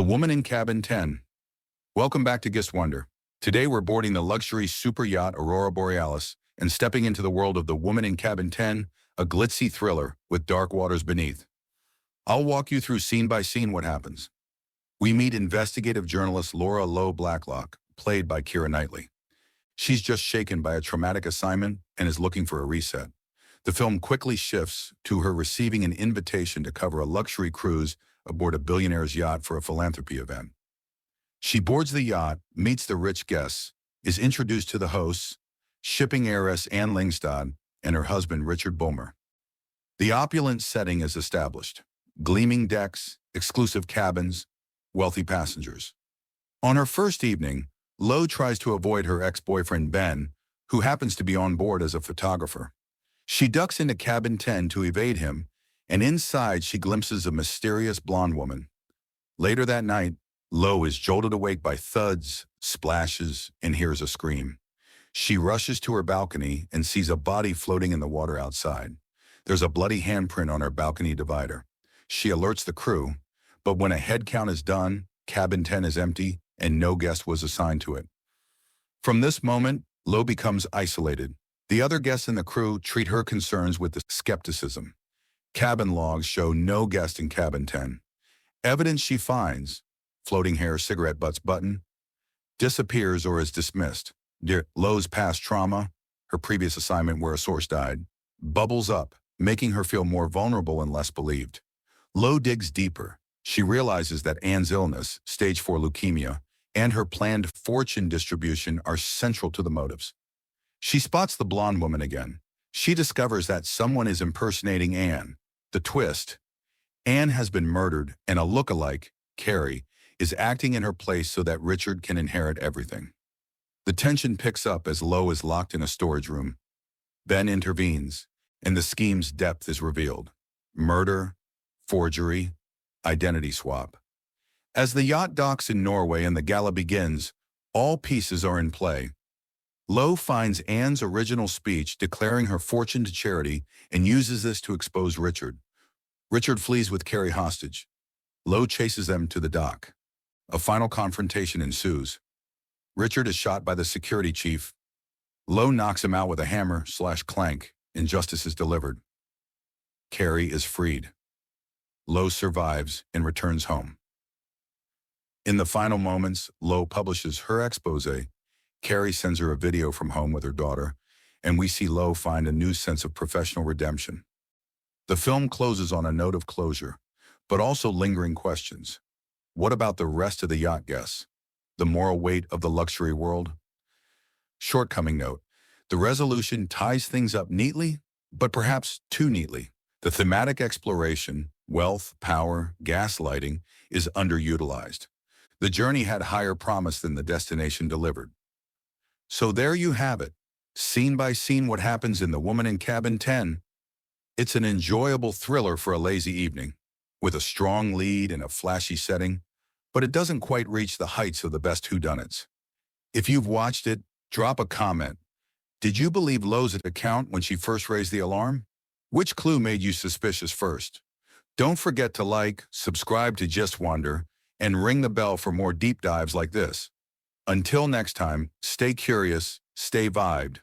Woman in Cabin 10. Welcome back to Guest Wonder. Today we're boarding the luxury super yacht Aurora Borealis and stepping into the world of The Woman in Cabin 10, a glitzy thriller with dark waters beneath. I'll walk you through scene by scene what happens. We meet investigative journalist Laura Blacklock, played by Keira Knightley. She's just shaken by a traumatic assignment and is looking for a reset. The film quickly shifts to her receiving an invitation to cover a luxury cruise aboard a billionaire's yacht for a philanthropy event. She boards the yacht, meets the rich guests, is introduced to the hosts, shipping heiress Anne Lingstad and her husband Richard Bulmer. The opulent setting is established. Gleaming decks, exclusive cabins, wealthy passengers. On her first evening, Lo tries to avoid her ex-boyfriend Ben, who happens to be on board as a photographer. She ducks into cabin 10 to evade him, and inside she glimpses a mysterious blonde woman. Later that night, Lo is jolted awake by thuds, splashes, and hears a scream. She rushes to her balcony and sees a body floating in the water outside. There's a bloody handprint on her balcony divider. She alerts the crew, but when a head count is done, cabin 10 is empty and no guest was assigned to it. From this moment, Lo becomes isolated. The other guests in the crew treat her concerns with skepticism. Cabin logs show no guest in cabin 10. Evidence she finds, floating hair, cigarette butts button, disappears or is dismissed. Lo's past trauma, her previous assignment where a source died, bubbles up, making her feel more vulnerable and less believed. Lo digs deeper. She realizes that Anne's illness, stage 4 leukemia, and her planned fortune distribution are central to the motives. She spots the blonde woman again. She discovers that someone is impersonating Anne. The twist: Anne has been murdered and a look-alike, Carrie, is acting in her place so that Richard can inherit everything. The tension picks up as Lo is locked in a storage room. Ben intervenes, and the scheme's depth is revealed. Murder, forgery, identity swap. As the yacht docks in Norway and the gala begins, all pieces are in play. Lo finds Anne's original speech declaring her fortune to charity and uses this to expose Richard. Richard flees with Carrie hostage. Lo chases them to the dock. A final confrontation ensues. Richard is shot by the security chief. Lo knocks him out with a hammer/clank, and justice is delivered. Carrie is freed. Lo survives and returns home. In the final moments, Lo publishes her exposé. Carrie sends her a video from home with her daughter, and we see Lo find a new sense of professional redemption. The film closes on a note of closure, but also lingering questions. What about the rest of the yacht guests? The moral weight of the luxury world? Shortcoming note: the resolution ties things up neatly, but perhaps too neatly. The thematic exploration, wealth, power, gaslighting, is underutilized. The journey had higher promise than the destination delivered. So there you have it, scene by scene what happens in The Woman in Cabin 10. It's an enjoyable thriller for a lazy evening, with a strong lead and a flashy setting, but it doesn't quite reach the heights of the best whodunits. If you've watched it, drop a comment. Did you believe Lo's account when she first raised the alarm? Which clue made you suspicious first? Don't forget to like, subscribe to Just Wonder, and ring the bell for more deep dives like this. Until next time, stay curious, stay vibed.